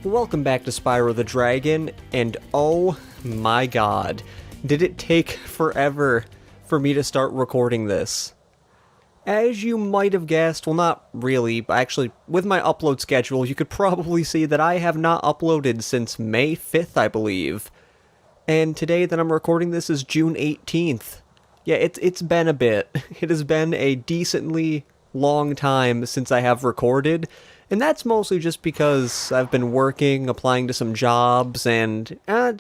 Welcome back to Spyro the Dragon, and oh my god, did it take forever for me to start recording this. As you might have guessed, well not really, but actually with my upload schedule you could probably see that I have not uploaded since May 5th, I believe. And today that I'm recording this is June 18th. Yeah, it's been a bit. It has been a decently long time since I have recorded, and that's mostly just because I've been working, applying to some jobs, and I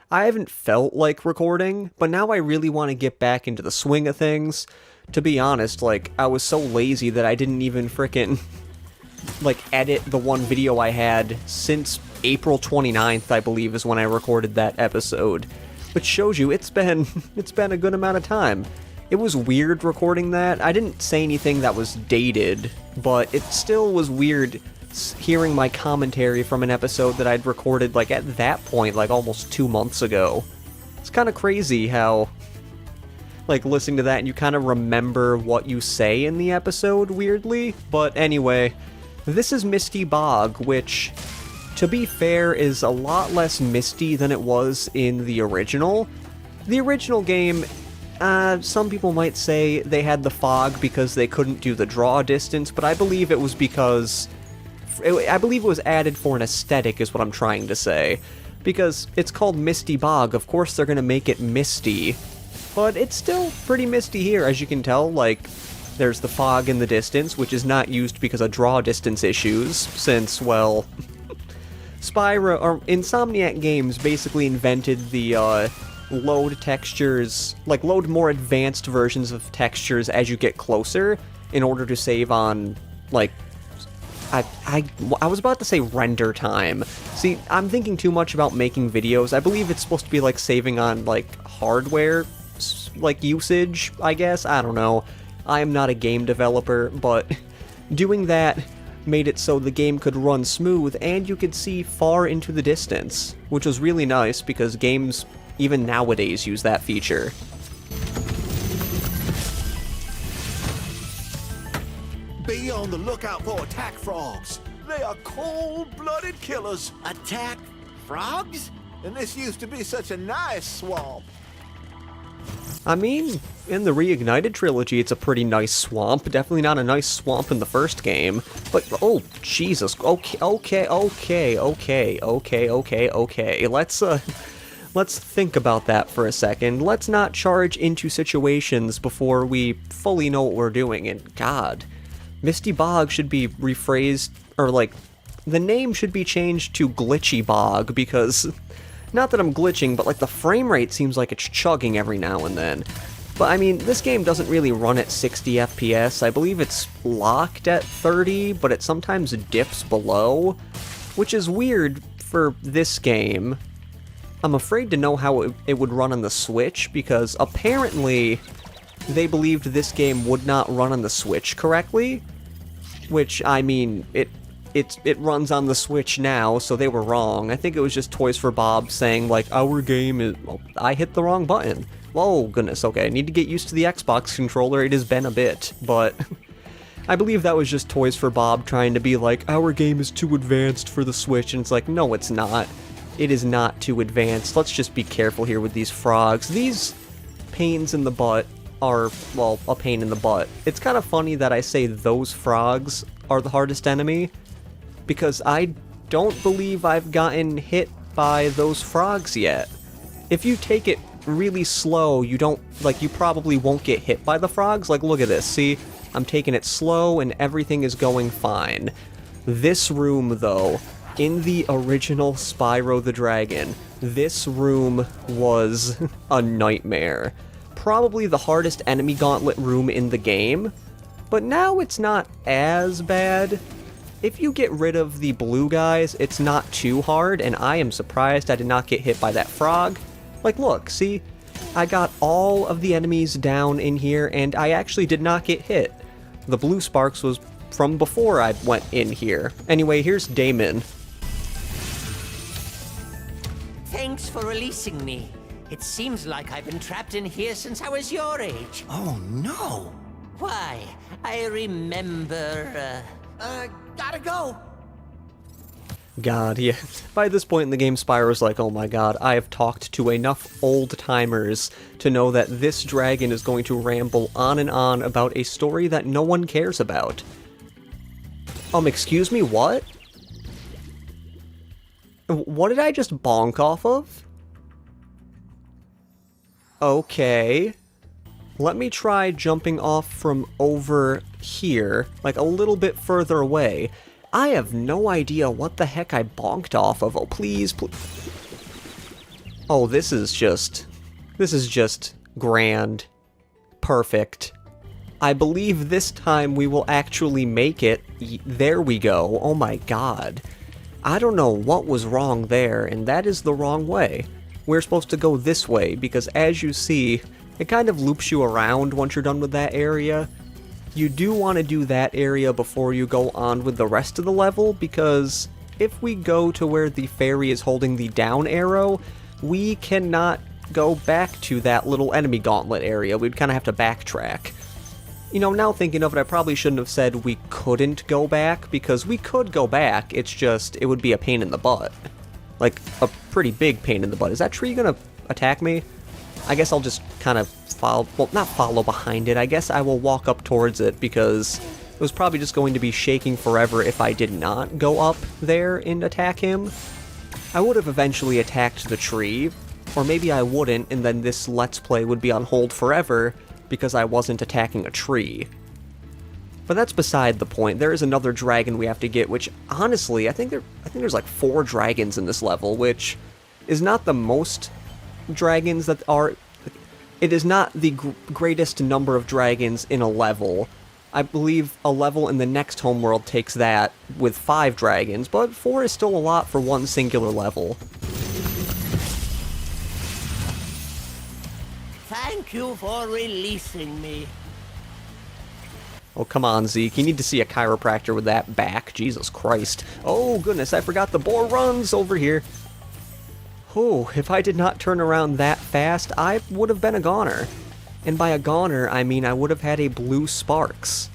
haven't felt like recording, but now I really want to get back into the swing of things. To be honest, I was so lazy that I didn't even frickin' edit the one video I had since April 29th, I believe, is when I recorded that episode. Which shows you it's been a good amount of time. It was weird recording that. I didn't say anything that was dated, but it still was weird hearing my commentary from an episode that I'd recorded at that point almost 2 months ago. It's kind of crazy how listening to that and you kind of remember what you say in the episode weirdly. But anyway, this is Misty Bog, which, to be fair, is a lot less misty than it was in the original. The original game, some people might say they had the fog because they couldn't do the draw distance, but I believe it was because... I believe it was added for an aesthetic, is what I'm trying to say. Because it's called Misty Bog, of course they're gonna make it misty. But it's still pretty misty here, as you can tell, there's the fog in the distance, which is not used because of draw distance issues, since, well... Spyro, or Insomniac Games, basically invented the, load textures, load more advanced versions of textures as you get closer, in order to save on, I was about to say render time. See, I'm thinking too much about making videos. I believe it's supposed to be, saving on, hardware, usage, I guess? I don't know. I am not a game developer, but doing that made it so the game could run smooth and you could see far into the distance, which was really nice because games even nowadays use that feature. Be on the lookout for attack frogs. They are cold-blooded killers. Attack frogs? And this used to be such a nice swamp. I mean, in the Reignited trilogy, it's a pretty nice swamp. Definitely not a nice swamp in the first game. But, oh, Jesus. Okay. Let's think about that for a second. Let's not charge into situations before we fully know what we're doing. And, God, Misty Bog should be rephrased, or, the name should be changed to Glitchy Bog, because... Not that I'm glitching, but the frame rate seems like it's chugging every now and then. But I mean, this game doesn't really run at 60 FPS. I believe it's locked at 30, but it sometimes dips below, which is weird for this game. I'm afraid to know how it would run on the Switch, because apparently they believed this game would not run on the Switch correctly. Which, I mean, it runs on the Switch now, so they were wrong. I think it was just Toys for Bob saying, our game is... Well, I hit the wrong button. Oh, goodness, okay, I need to get used to the Xbox controller. It has been a bit, but... I believe that was just Toys for Bob trying to be our game is too advanced for the Switch, and it's no, it's not. It is not too advanced. Let's just be careful here with these frogs. These pains in the butt are, well, a pain in the butt. It's kind of funny that I say those frogs are the hardest enemy, because I don't believe I've gotten hit by those frogs yet. If you take it really slow, you don't, you probably won't get hit by the frogs. Look at this, see? I'm taking it slow and everything is going fine. This room, though, in the original Spyro the Dragon, this room was a nightmare. Probably the hardest enemy gauntlet room in the game, but now it's not as bad. If you get rid of the blue guys, it's not too hard, and I am surprised I did not get hit by that frog. Look, see? I got all of the enemies down in here, and I actually did not get hit. The blue sparks was from before I went in here. Anyway, here's Damon. Thanks for releasing me. It seems like I've been trapped in here since I was your age. Oh, no. Why, I remember, Gotta go. God, yeah. By this point in the game, Spyro's like, oh my god, I have talked to enough old-timers to know that this dragon is going to ramble on and on about a story that no one cares about. Excuse me, what? What did I just bonk off of? Okay. Let me try jumping off from over here, like a little bit further away. I have no idea what the heck I bonked off of. Oh, please, please. Oh, this is just grand. Perfect. I believe this time we will actually make it. There we go. Oh my god. I don't know what was wrong there, and that is the wrong way. We're supposed to go this way, because as you see, it kind of loops you around once you're done with that area. You do want to do that area before you go on with the rest of the level, because if we go to where the fairy is holding the down arrow, we cannot go back to that little enemy gauntlet area. We'd kind of have to backtrack. You know, now thinking of it, I probably shouldn't have said we couldn't go back, because we could go back, it's just, it would be a pain in the butt. Like, a pretty big pain in the butt. Is that tree gonna attack me? I guess I'll just kind of follow, well, not follow behind it, I guess I will walk up towards it, because it was probably just going to be shaking forever if I did not go up there and attack him. I would have eventually attacked the tree, or maybe I wouldn't, and then this Let's Play would be on hold forever, because I wasn't attacking a tree. But that's beside the point. There is another dragon we have to get, which, honestly, I think there's like 4 dragons in this level, which is not the most dragons that are... It is not the greatest number of dragons in a level. I believe a level in the next homeworld takes that with 5 dragons, but 4 is still a lot for one singular level. Thank you for releasing me. Oh, come on, Zeke. You need to see a chiropractor with that back. Jesus Christ. Oh, goodness, I forgot the boar runs over here. Oh, if I did not turn around that fast, I would have been a goner. And by a goner, I mean I would have had a blue Sparks.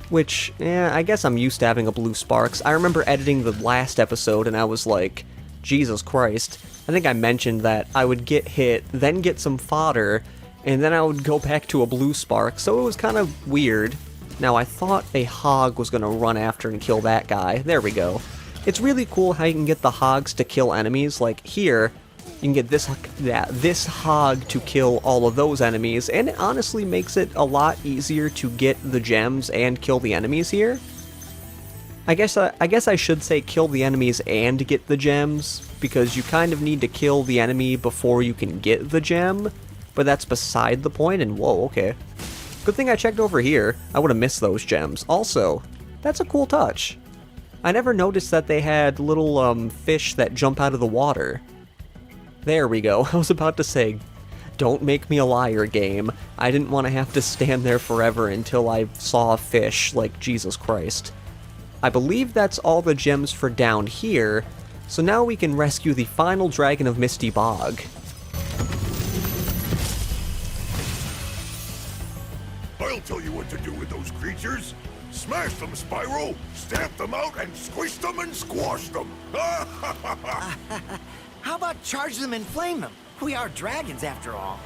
Which, I guess I'm used to having a blue Sparks. I remember editing the last episode and I was like, Jesus Christ. I think I mentioned that I would get hit, then get some fodder, and then I would go back to a blue Spark, so it was kind of weird. Now, I thought a hog was going to run after and kill that guy. There we go. It's really cool how you can get the hogs to kill enemies. Like, here, you can get this hog to kill all of those enemies, and it honestly makes it a lot easier to get the gems and kill the enemies here. I guess I should say kill the enemies and get the gems, because you kind of need to kill the enemy before you can get the gem, but that's beside the point, and whoa, okay. Good thing I checked over here. I would have missed those gems. Also, that's a cool touch. I never noticed that they had little fish that jump out of the water. There we go. I was about to say, don't make me a liar, game. I didn't want to have to stand there forever until I saw a fish, like Jesus Christ. I believe that's all the gems for down here, so now we can rescue the final dragon of Misty Bog. I'll tell you what to do with those creatures. Smash them, Spyro! Stamp them out and squish them and squash them! How about charge them and flame them? We are dragons, after all.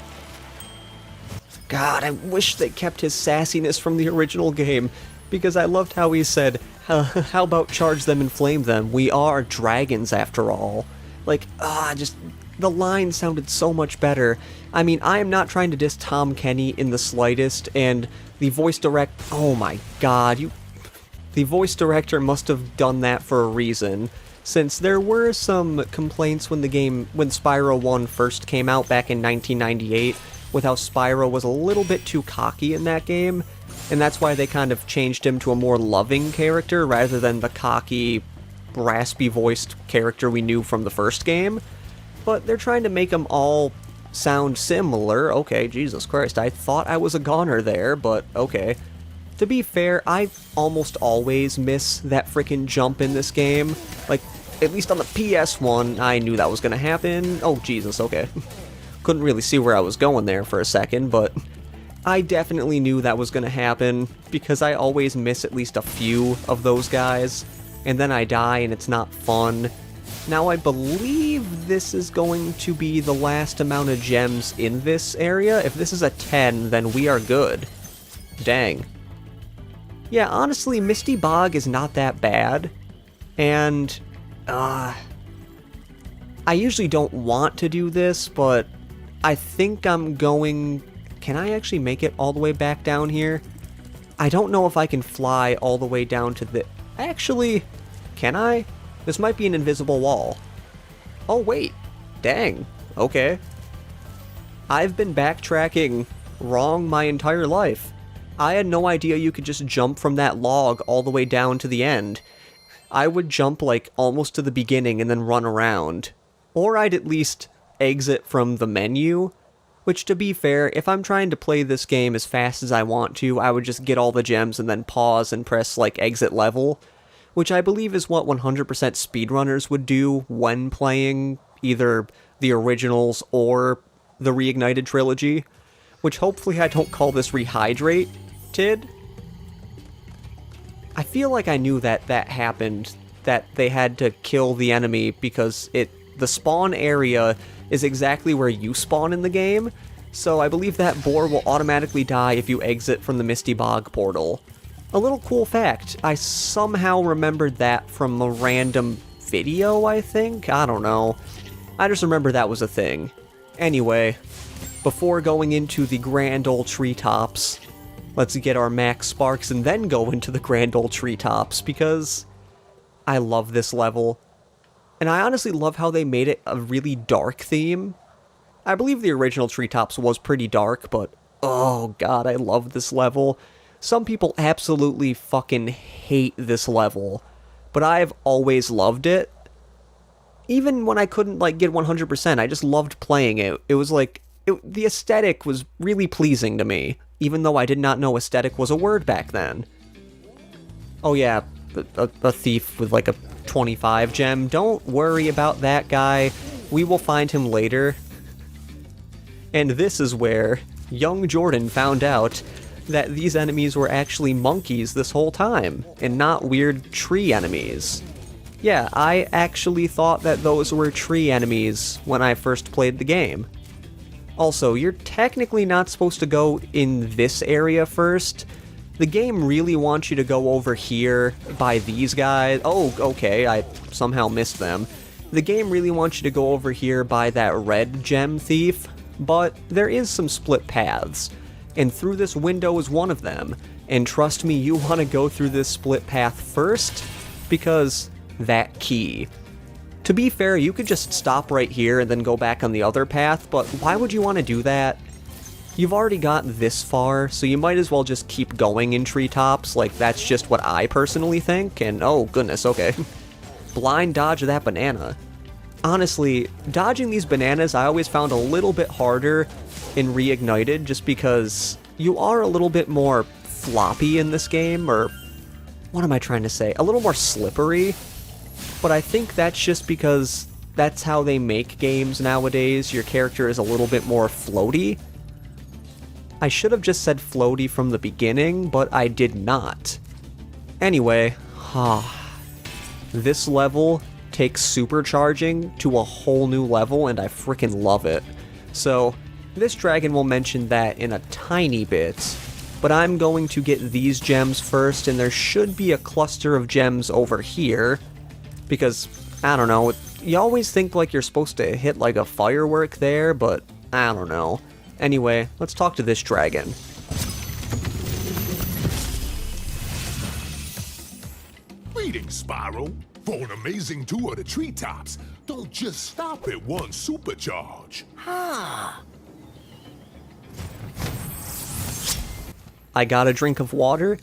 God, I wish they kept his sassiness from the original game, because I loved how he said, how about charge them and flame them? We are dragons, after all. Like, just... the line sounded so much better. I mean, I am not trying to diss Tom Kenny in the slightest, and the voice oh my god, the voice director must have done that for a reason, since there were some complaints when Spyro 1 first came out back in 1998, with how Spyro was a little bit too cocky in that game, and that's why they kind of changed him to a more loving character rather than the cocky, raspy-voiced character we knew from the first game. But they're trying to make them all sound similar. Okay, Jesus Christ, I thought I was a goner there, but okay. To be fair, I almost always miss that frickin' jump in this game. Like, at least on the PS1, I knew that was gonna happen. Oh, Jesus, okay. Couldn't really see where I was going there for a second, but I definitely knew that was gonna happen, because I always miss at least a few of those guys. and then I die and it's not fun. Now I believe this is going to be the last amount of gems in this area. If this is a 10, then we are good. Dang. Yeah, honestly, Misty Bog is not that bad. And, I usually don't want to do this, but I think I'm going... Can I actually make it all the way back down here? I don't know if I can fly all the way down to the... Actually, can I? This might be an invisible wall. Oh, wait. Dang. Okay. I've been backtracking wrong my entire life. I had no idea you could just jump from that log all the way down to the end. I would jump, like, almost to the beginning and then run around. Or I'd at least exit from the menu. Which, to be fair, if I'm trying to play this game as fast as I want to, I would just get all the gems and then pause and press, like, exit level. Which I believe is what 100% speedrunners would do when playing either the originals or the Reignited trilogy. Which hopefully I don't call this Rehydrated. I feel like I knew that that happened, that they had to kill the enemy because the spawn area is exactly where you spawn in the game, so I believe that boar will automatically die if you exit from the Misty Bog portal. A little cool fact, I somehow remembered that from a random video, I think? I don't know. I just remember that was a thing. Anyway, before going into the grand old treetops, let's get our max sparks and then go into the grand old treetops, because I love this level. And I honestly love how they made it a really dark theme. I believe the original treetops was pretty dark, but oh god, I love this level. Some people absolutely fucking hate this level, but I've always loved it. Even when I couldn't, like, get 100%, I just loved playing it. It was like, the aesthetic was really pleasing to me, even though I did not know aesthetic was a word back then. Oh yeah, a thief with, like, a 25 gem. Don't worry about that guy. We will find him later. And this is where young Jordan found out that these enemies were actually monkeys this whole time, and not weird tree enemies. Yeah, I actually thought that those were tree enemies when I first played the game. Also, you're technically not supposed to go in this area first. The game really wants you to go over here by these guys. Oh, okay, I somehow missed them. The game really wants you to go over here by that red gem thief, but there is some split paths, and through this window is one of them. And trust me, you want to go through this split path first, because that key. To be fair, you could just stop right here and then go back on the other path, but why would you want to do that? You've already gotten this far, so you might as well just keep going in treetops, like that's just what I personally think, and oh goodness, okay. Blind dodge that banana. Honestly, dodging these bananas I always found a little bit harder in Reignited, just because you are a little bit more floppy in this game, or what am I trying to say? A little more slippery, but I think that's just because that's how they make games nowadays. Your character is a little bit more floaty. I should have just said floaty from the beginning, but I did not. Anyway, this level takes supercharging to a whole new level, and I freaking love it. So, this dragon will mention that in a tiny bit, but I'm going to get these gems first, and there should be a cluster of gems over here, because, I don't know, you always think like you're supposed to hit like a firework there, but I don't know. Anyway, let's talk to this dragon. Greetings, Spyro. For an amazing tour of the treetops, don't just stop at one supercharge. I got a drink of water,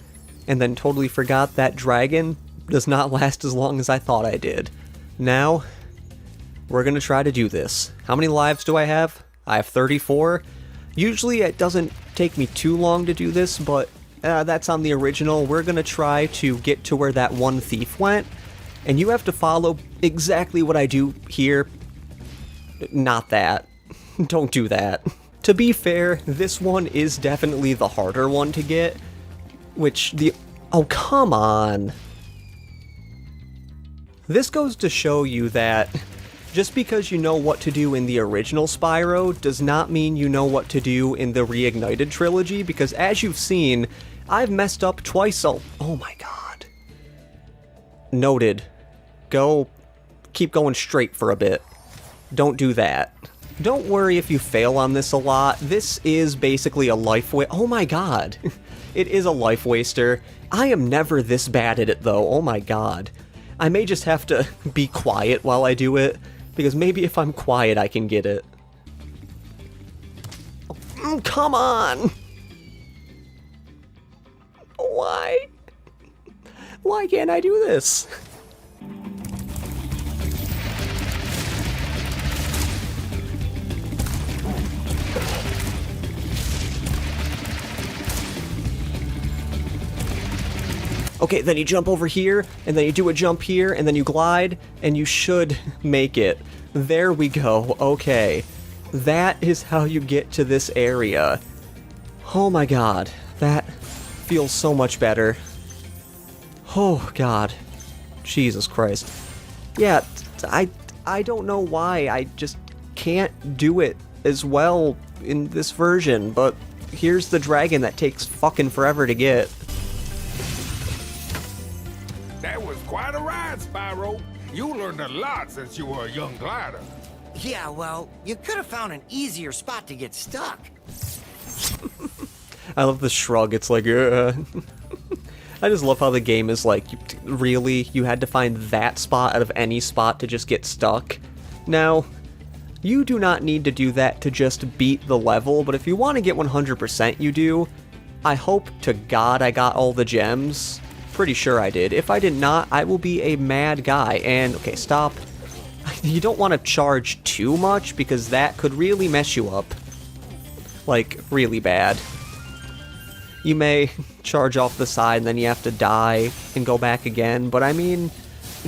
and then totally forgot that dragon does not last as long as I thought I did. Now, we're gonna try to do this. How many lives do I have? I have 34. Usually it doesn't take me too long to do this, but that's on the original. We're gonna try to get to where that one thief went, and you have to follow exactly what I do here. Not that. Don't do that. To be fair, this one is definitely the harder one to get, which oh, come on. This goes to show you that just because you know what to do in the original Spyro does not mean you know what to do in the Reignited trilogy, because as you've seen, I've messed up twice. Oh my god. Noted. Keep going straight for a bit. Don't do that. Don't worry if you fail on this a lot. This is basically a life oh my god. It is a life waster. I am never this bad at it though, oh my god. I may just have to be quiet while I do it, because maybe if I'm quiet I can get it. Oh, come on! Why? Why can't I do this? Okay, then you jump over here, and then you do a jump here, and then you glide, and you should make it. There we go, okay. That is how you get to this area. Oh my god, that feels so much better. Oh god. Jesus Christ. Yeah, I don't know why, I just can't do it as well in this version, but here's the dragon that takes fucking forever to get. That was quite a ride, Spyro. You learned a lot since you were a young glider. Yeah, well, you could have found an easier spot to get stuck. I love the shrug, it's like, I just love how the game is like, really? You had to find that spot out of any spot to just get stuck? Now, you do not need to do that to just beat the level, but if you want to get 100%, you do. I hope to God I got all the gems. Pretty sure I did. If I did not, I will be a mad guy. And, okay, stop. You don't want to charge too much, because that could really mess you up. Like, really bad. You may charge off the side, and then you have to die and go back again, but I mean,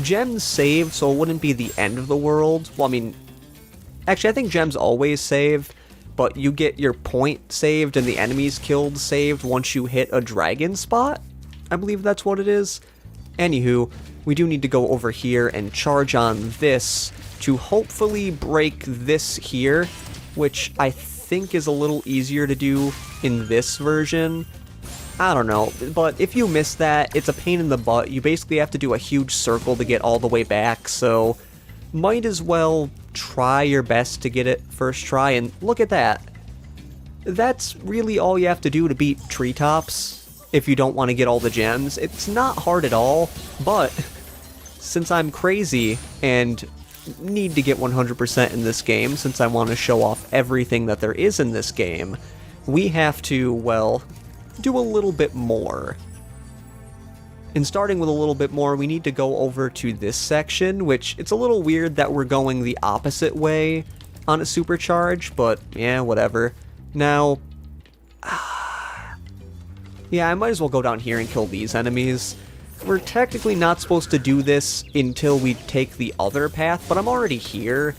gems save, so it wouldn't be the end of the world. Well, I mean, actually, I think gems always save, but you get your point saved and the enemies killed saved once you hit a dragon spot? I believe that's what it is. Anywho, we do need to go over here and charge on this to hopefully break this here, which I think is a little easier to do in this version. I don't know, but if you miss that, it's a pain in the butt. You basically have to do a huge circle to get all the way back, so might as well try your best to get it first try, and look at that. That's really all you have to do to beat Treetops. If you don't want to get all the gems. It's not hard at all, but since I'm crazy and need to get 100% in this game, since I want to show off everything that there is in this game, we have to, well, do a little bit more. And starting with a little bit more, we need to go over to this section, which it's a little weird that we're going the opposite way on a supercharge, but yeah, whatever. Now, yeah, I might as well go down here and kill these enemies. We're technically not supposed to do this until we take the other path, but I'm already here,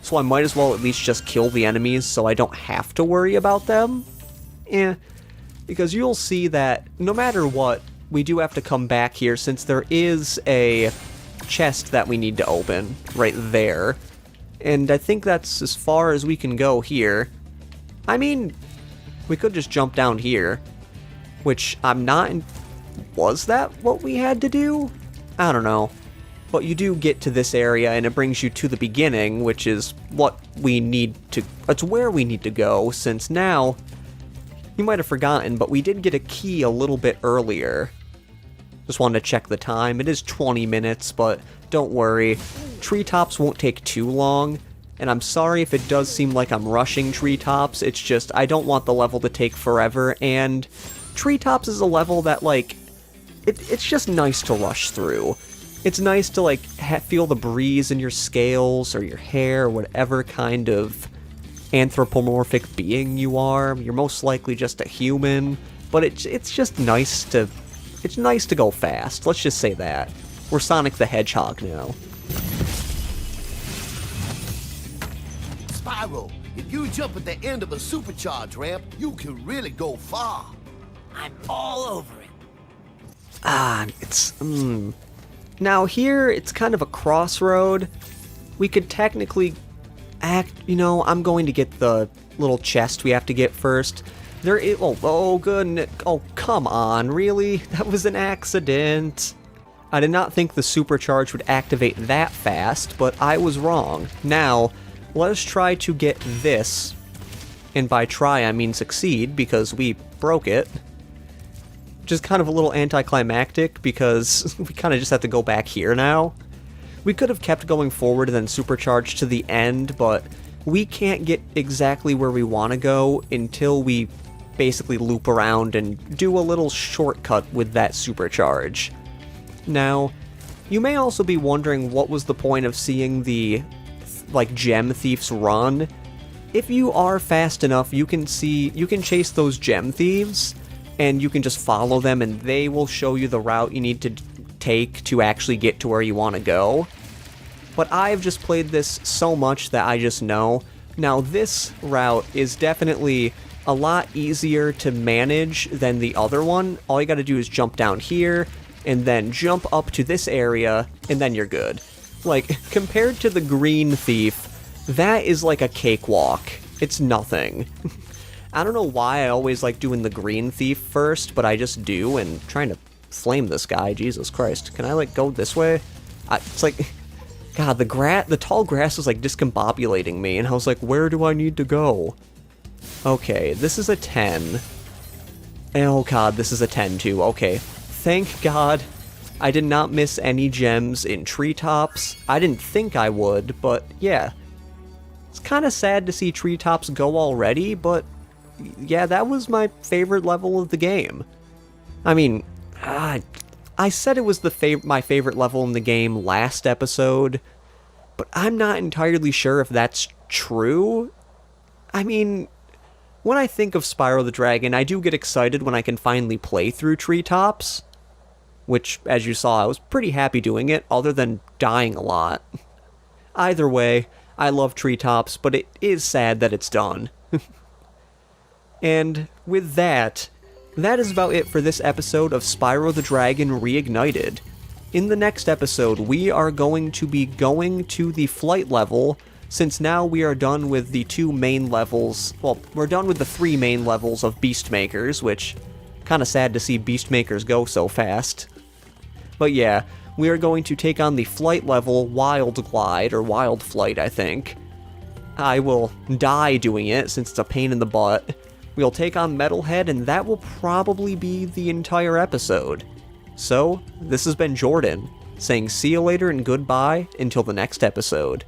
so I might as well at least just kill the enemies so I don't have to worry about them. Because you'll see that no matter what, we do have to come back here since there is a chest that we need to open right there. And I think that's as far as we can go here. I mean, we could just jump down here. Which I'm not in... Was that what we had to do? I don't know. But you do get to this area and it brings you to the beginning, which is what we need to... It's where we need to go, since now... You might have forgotten, but we did get a key a little bit earlier. Just wanted to check the time. It is 20 minutes, but don't worry. Treetops won't take too long. And I'm sorry if it does seem like I'm rushing Treetops. It's just, I don't want the level to take forever, and... Treetops is a level that, like, it's just nice to rush through. It's nice to, like, feel the breeze in your scales or your hair or whatever kind of anthropomorphic being you are. You're most likely just a human, but it's just nice to... It's nice to go fast, let's just say that. We're Sonic the Hedgehog now. Spyro, if you jump at the end of a supercharge ramp, you can really go far. I'm all over it. Ah, it's... Now here, it's kind of a crossroad. We could technically I'm going to get the little chest we have to get first. There is, oh goodness, oh come on, really? That was an accident. I did not think the supercharge would activate that fast, but I was wrong. Now, let us try to get this, and by try I mean succeed, because we broke it. Which is kind of a little anticlimactic, because we kind of just have to go back here now. We could have kept going forward and then supercharged to the end, but we can't get exactly where we want to go until we basically loop around and do a little shortcut with that supercharge. Now, you may also be wondering what was the point of seeing the, gem thieves run. If you are fast enough, you can chase those gem thieves, and you can just follow them, and they will show you the route you need to take to actually get to where you want to go. But I've just played this so much that I just know. Now this route is definitely a lot easier to manage than the other one. All you gotta do is jump down here, and then jump up to this area, and then you're good. Compared to the green thief, that is like a cakewalk. It's nothing. I don't know why I always like doing the green thief first, but I just do, and trying to flame this guy, Jesus Christ. Can I, go this way? It's like, God, the tall grass is, discombobulating me, and I was like, where do I need to go? Okay, this is a 10. Oh, God, this is a 10, too. Okay, thank God I did not miss any gems in treetops. I didn't think I would, but, yeah. It's kind of sad to see treetops go already, but, yeah, that was my favorite level of the game. I mean, I said it was my favorite level in the game last episode, but I'm not entirely sure if that's true. I mean, when I think of Spyro the Dragon, I do get excited when I can finally play through treetops, which, as you saw, I was pretty happy doing it, other than dying a lot. Either way, I love treetops, but it is sad that it's done. And with that is about it for this episode of Spyro the Dragon Reignited. In the next episode, we are going to be going to the flight level, since now we are done with the 2 main levels. Well, we're done with the 3 main levels of Beastmakers, which, kinda sad to see Beastmakers go so fast. But yeah, we are going to take on the flight level Wild Glide, or Wild Flight, I think. I will die doing it, since it's a pain in the butt. We'll take on Metalhead, and that will probably be the entire episode. So, this has been Jordan, saying see you later and goodbye until the next episode.